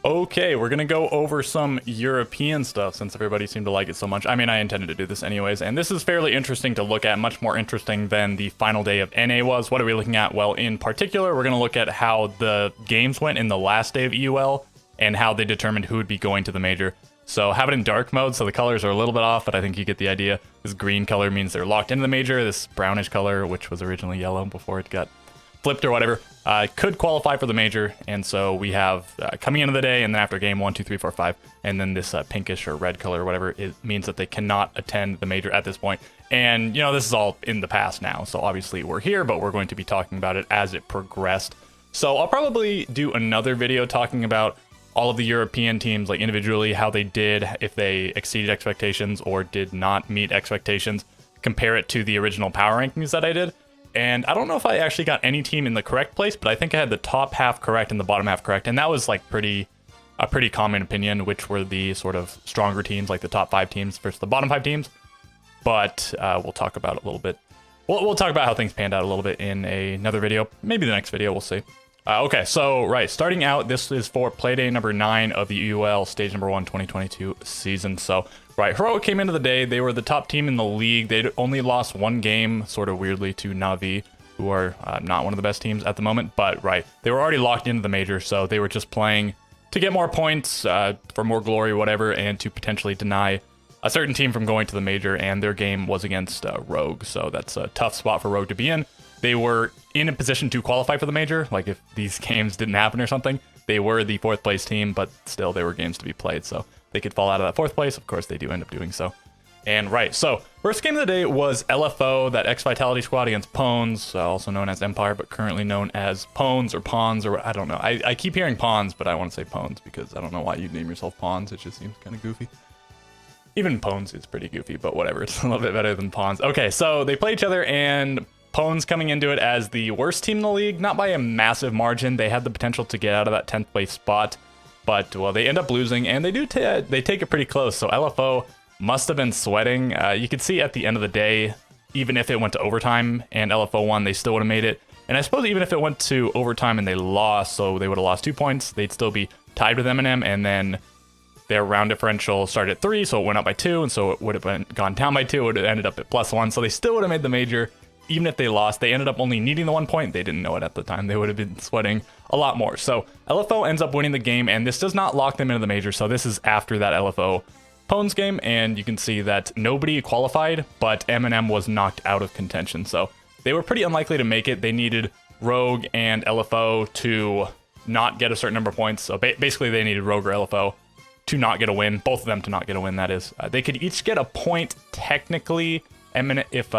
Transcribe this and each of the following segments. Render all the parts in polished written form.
Okay, we're gonna go over some European stuff since everybody seemed to like it so much. I mean, I intended to do this anyways, and this is fairly interesting to look at, much more interesting than the final day of NA was. What are we looking at? Well, in particular, we're gonna look at how the games went in the last day of EUL and how they determined who would be going to the major. So have it in dark mode, so the colors are a little bit off, but I think you get the idea. This green color means they're locked into the major. This brownish color, which was originally yellow before it got flipped or whatever, could qualify for the major. And so we have coming into the day, and then after game 1, 2, 3, 4, 5, and then this pinkish or red color or whatever, it means that they cannot attend the major at this point. And you know, this is all in the past now, so obviously we're here, but we're going to be talking about it as it progressed. So I'll probably do another video talking about all of the European teams, like individually, how they did, if they exceeded expectations or did not meet expectations, compare it to the original power rankings that I did. And I don't know if I actually got any team in the correct place, but I think I had the top half correct and the bottom half correct. And that was like a pretty common opinion, which were the sort of stronger teams, like the top 5 teams versus the bottom 5 teams. But we'll talk about it a little bit. We'll talk about how things panned out a little bit in another video. Maybe the next video, we'll see. Okay, so right, starting out, this is for Playday number 9 of the EUL Stage number 1 2022 season. So, right, Heroic came into the day. They were the top team in the league. They'd only lost one game, sort of weirdly, to Navi, who are not one of the best teams at the moment. But, right, they were already locked into the major, so they were just playing to get more points, for more glory, whatever, and to potentially deny a certain team from going to the major. And their game was against Rogue, so that's a tough spot for Rogue to be in. They were in a position to qualify for the major, like if these games didn't happen or something. They were the 4th place team, but still there were games to be played, so they could fall out of that 4th place. Of course, they do end up doing so. And right, so first game of the day was LFO, that X Vitality squad against Pawns, also known as Empire, but currently known as Pawns or Pawns, or I don't know. I keep hearing Pawns, but I want to say Pawns because I don't know why you'd name yourself Pawns. It just seems kind of goofy. Even Pawns is pretty goofy, but whatever. It's a little bit better than Pawns. Okay, so they play each other, and Pawns coming into it as the worst team in the league, not by a massive margin. They had the potential to get out of that 10th place spot, but well, they end up losing, and they take it pretty close. So LFO must have been sweating. You could see at the end of the day, even if it went to overtime and LFO won, they still would have made it. And I suppose even if it went to overtime and they lost, so they would have lost 2 points, they'd still be tied with Eminem, and then their round differential started at 3, so it went up by 2, and so it would have gone down by 2, it would have ended up at +1, so they still would have made the major. Even if they lost, they ended up only needing the 1 point. They didn't know it at the time. They would have been sweating a lot more. So LFO ends up winning the game, and this does not lock them into the major. So this is after that LFO Pawns game, and you can see that nobody qualified, but Eminem was knocked out of contention. So they were pretty unlikely to make it. They needed Rogue and LFO to not get a certain number of points. So basically they needed Rogue or LFO to not get a win. Both of them to not get a win, that is. They could each get a point technically. Eminem, if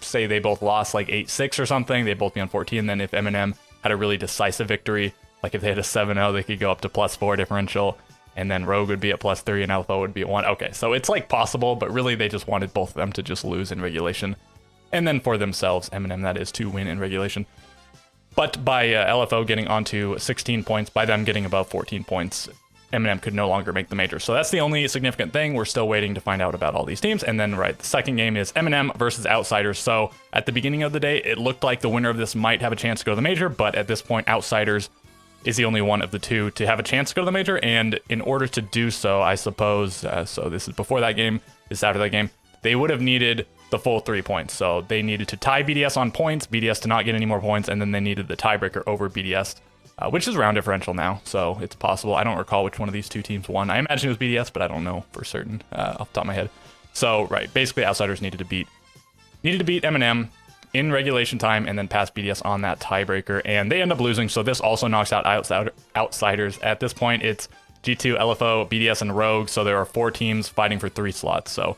say they both lost like 8-6 or something, they'd both be on 14. Then if Eminem had a really decisive victory, like if they had a 7-0, they could go up to +4 differential, and then Rogue would be at +3 and Alpha would be at 1. Okay, so it's like possible, but really they just wanted both of them to just lose in regulation, and then for themselves, Eminem, that is, to win in regulation. But by LFO getting onto 16 points, by them getting above 14 points, Eminem could no longer make the major. So that's the only significant thing. We're still waiting to find out about all these teams. And then, right, the second game is Eminem versus Outsiders. So at the beginning of the day, it looked like the winner of this might have a chance to go to the major, but at this point, Outsiders is the only one of the two to have a chance to go to the major. And in order to do so, I suppose, so this is before that game, this is after that game, they would have needed the full 3 points. So they needed to tie BDS on points, BDS to not get any more points, and then they needed the tiebreaker over BDS. Which is round differential now, so it's possible. I don't recall which one of these two teams won. I imagine it was BDS, but I don't know for certain off the top of my head. So, right, basically Outsiders needed to beat Eminem in regulation time and then pass BDS on that tiebreaker, and they end up losing, so this also knocks out Outsiders. At this point, it's G2, LFO, BDS, and Rogue, so there are 4 teams fighting for 3 slots, so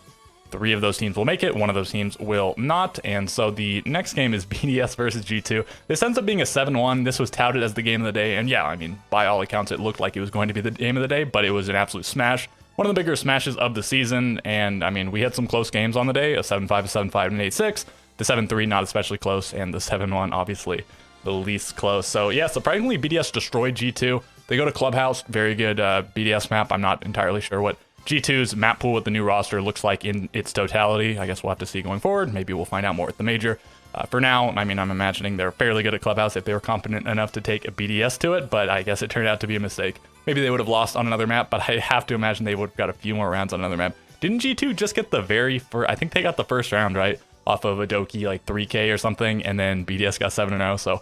3 of those teams will make it, 1 of those teams will not, and so the next game is BDS versus G2. This ends up being a 7-1. This was touted as the game of the day, and yeah, I mean, by all accounts, it looked like it was going to be the game of the day, but it was an absolute smash. One of the bigger smashes of the season, and I mean, we had some close games on the day, a 7-5, a 7-5, and an 8-6. The 7-3 not especially close, and the 7-1 obviously the least close. So yeah, surprisingly, BDS destroyed G2. They go to Clubhouse, very good BDS map. I'm not entirely sure what G2's map pool with the new roster looks like in its totality. I guess we'll have to see going forward. Maybe we'll find out more at the major. For now, I mean, I'm imagining they're fairly good at Clubhouse if they were competent enough to take a BDS to it, but I guess it turned out to be a mistake. Maybe they would have lost on another map, but I have to imagine they would have got a few more rounds on another map. Didn't G2 just get the very first, I think they got the first round, right? Off of a Doki, like 3K or something, and then BDS got 7-0, so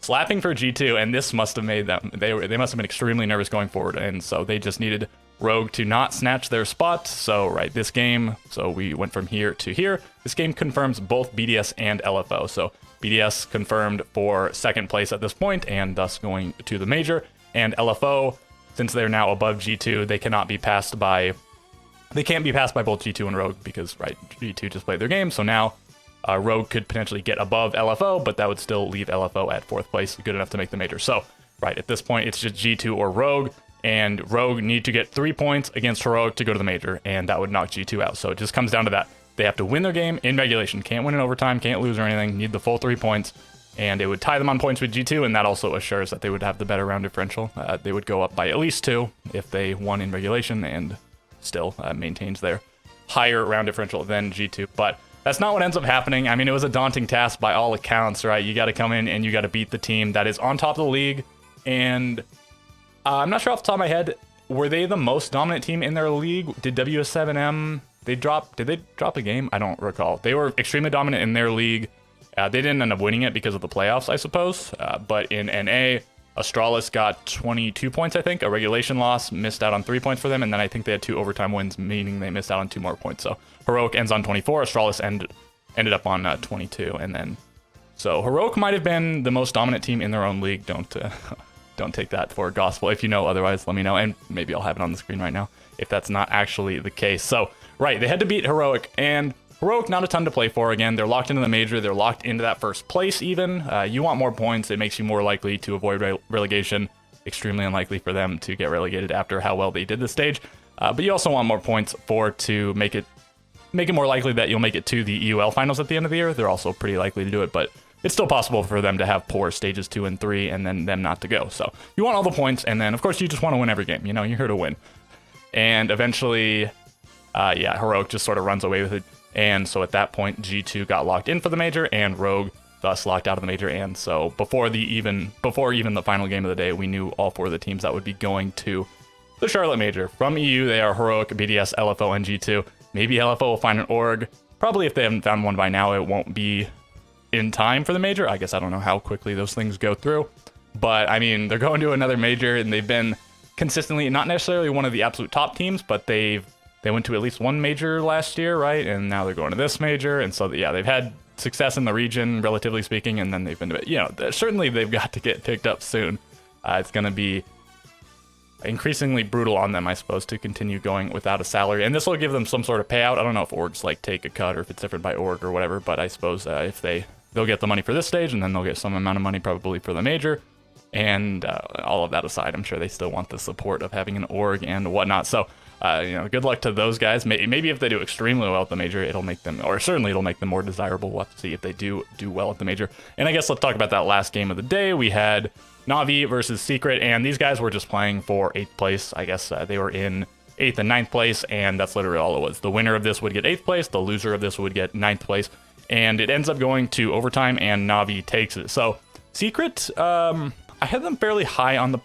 slapping for G2, and this must have made them, they must have been extremely nervous going forward, and so they just needed Rogue to not snatch their spot. So right, this game, so we went from here to here. This game confirms both BDS and LFO. So BDS confirmed for second place at this point and thus going to the major. And LFO, since they're now above G2, they can't be passed by both G2 and Rogue because right, G2 just played their game. So now Rogue could potentially get above LFO, but that would still leave LFO at fourth place, good enough to make the major. So right, at this point, it's just G2 or Rogue. And Rogue need to get 3 points against Heroic to go to the major, and that would knock G2 out. So it just comes down to that. They have to win their game in regulation. Can't win in overtime, can't lose or anything. Need the full 3 points, and it would tie them on points with G2, and that also assures that they would have the better round differential. They would go up by at least 2 if they won in regulation, and still maintains their higher round differential than G2. But that's not what ends up happening. I mean, it was a daunting task by all accounts, right? You got to come in and you got to beat the team that is on top of the league, and I'm not sure off the top of my head, were they the most dominant team in their league? Did WS7M, did they drop a game? I don't recall. They were extremely dominant in their league. They didn't end up winning it because of the playoffs, I suppose. But in NA, Astralis got 22 points, I think. A regulation loss, missed out on 3 points for them. And then I think they had 2 overtime wins, meaning they missed out on 2 more points. So Heroic ends on 24. Astralis ended up on 22. And then, so Heroic might have been the most dominant team in their own league. Don't take that for gospel. If you know otherwise, let me know, and maybe I'll have it on the screen right now if that's not actually the case. So, right, they had to beat Heroic, and Heroic, not a ton to play for. Again, they're locked into the major. They're locked into that first place even. You want more points. It makes you more likely to avoid relegation. Extremely unlikely for them to get relegated after how well they did this stage. But you also want more points to make it more likely that you'll make it to the EUL finals at the end of the year. They're also pretty likely to do it, but it's still possible for them to have poor stages 2 and 3 and then them not to go. So you want all the points, and then of course you just want to win every game. You know, you're here to win. And eventually, Heroic just sort of runs away with it. And so at that point, G2 got locked in for the major, and Rogue thus locked out of the major. And so before even the final game of the day, we knew all 4 of the teams that would be going to the Charlotte major. From EU, they are Heroic, BDS, LFO, and G2. Maybe LFO will find an org. Probably if they haven't found one by now, it won't be in time for the major. I guess I don't know how quickly those things go through, but I mean, they're going to another major, and they've been consistently not necessarily one of the absolute top teams, but they went to at least one major last year, right? And now they're going to this major, and so yeah, they've had success in the region, relatively speaking, and then they've been, certainly they've got to get picked up soon. It's going to be increasingly brutal on them, I suppose, to continue going without a salary, and this will give them some sort of payout. I don't know if orgs like take a cut or if it's different by org or whatever, but I suppose if they'll get the money for this stage, and then they'll get some amount of money probably for the major. And all of that aside, I'm sure they still want the support of having an org and whatnot. So, good luck to those guys. Maybe if they do extremely well at the major, it'll make them more desirable. We'll have to see if they do well at the major. And I guess let's talk about that last game of the day. We had Navi versus Secret, and these guys were just playing for 8th place. I guess they were in 8th and 9th place, and that's literally all it was. The winner of this would get 8th place. The loser of this would get 9th place. And it ends up going to overtime, and Navi takes it. So Secret, I had them fairly high on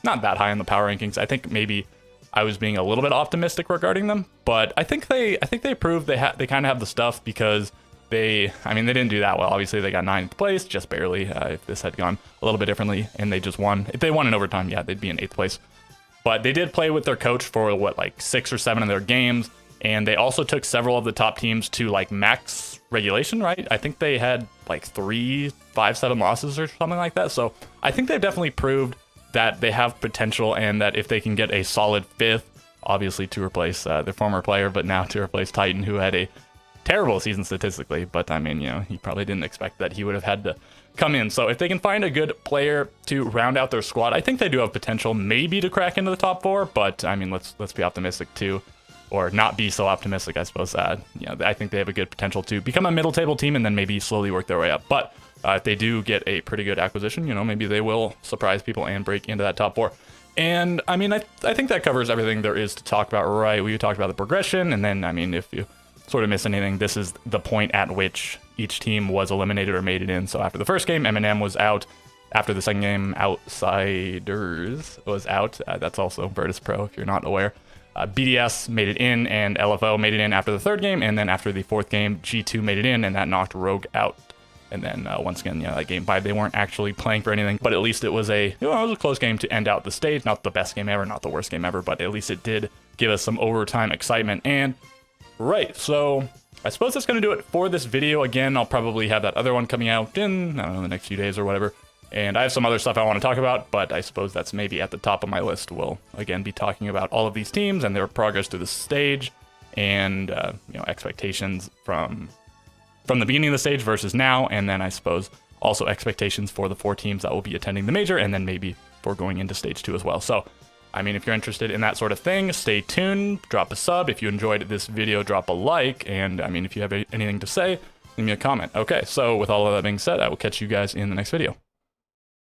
not that high on the power rankings. I think maybe I was being a little bit optimistic regarding them, but I think they proved they kind of have the stuff, because they didn't do that well. Obviously, they got 9th place, just barely. If this had gone a little bit differently and they just won, if they won in overtime, yeah, they'd be in 8th place. But they did play with their coach for 6 or 7 of their games. And they also took several of the top teams to max regulation, right? I think they had 3 5-7 losses or something like that. So I think they've definitely proved that they have potential, and that if they can get a solid 5th, obviously to replace their former player, but now to replace Titan, who had a terrible season statistically. But I mean, he probably didn't expect that he would have had to come in. So if they can find a good player to round out their squad, I think they do have potential maybe to crack into the top 4. But I mean, let's be optimistic too. Or not be so optimistic, I suppose. I think they have a good potential to become a middle table team and then maybe slowly work their way up. But if they do get a pretty good acquisition, maybe they will surprise people and break into that top 4. And I mean, I think that covers everything there is to talk about, right? We talked about the progression, and then, I mean, if you sort of miss anything, this is the point at which each team was eliminated or made it in. So after the first game, Eminem was out. After the second game, Outsiders was out. That's also Virtus Pro, if you're not aware. BDS made it in, and LFO made it in after the third game, and then after the fourth game, G2 made it in, and that knocked Rogue out. And then once again, like game 5, they weren't actually playing for anything, but at least it was it was a close game to end out the stage. Not the best game ever, not the worst game ever, but at least it did give us some overtime excitement. And right, so I suppose that's going to do it for this video. Again, I'll probably have that other one coming out in, I don't know, the next few days or whatever. And I have some other stuff I want to talk about, but I suppose that's maybe at the top of my list. We'll, again, be talking about all of these teams and their progress through the stage and, expectations from the beginning of the stage versus now, and then I suppose also expectations for the 4 teams that will be attending the major, and then maybe for going into stage 2 as well. So, I mean, if you're interested in that sort of thing, stay tuned, drop a sub. If you enjoyed this video, drop a like, and I mean, if you have anything to say, leave me a comment. Okay, so with all of that being said, I will catch you guys in the next video.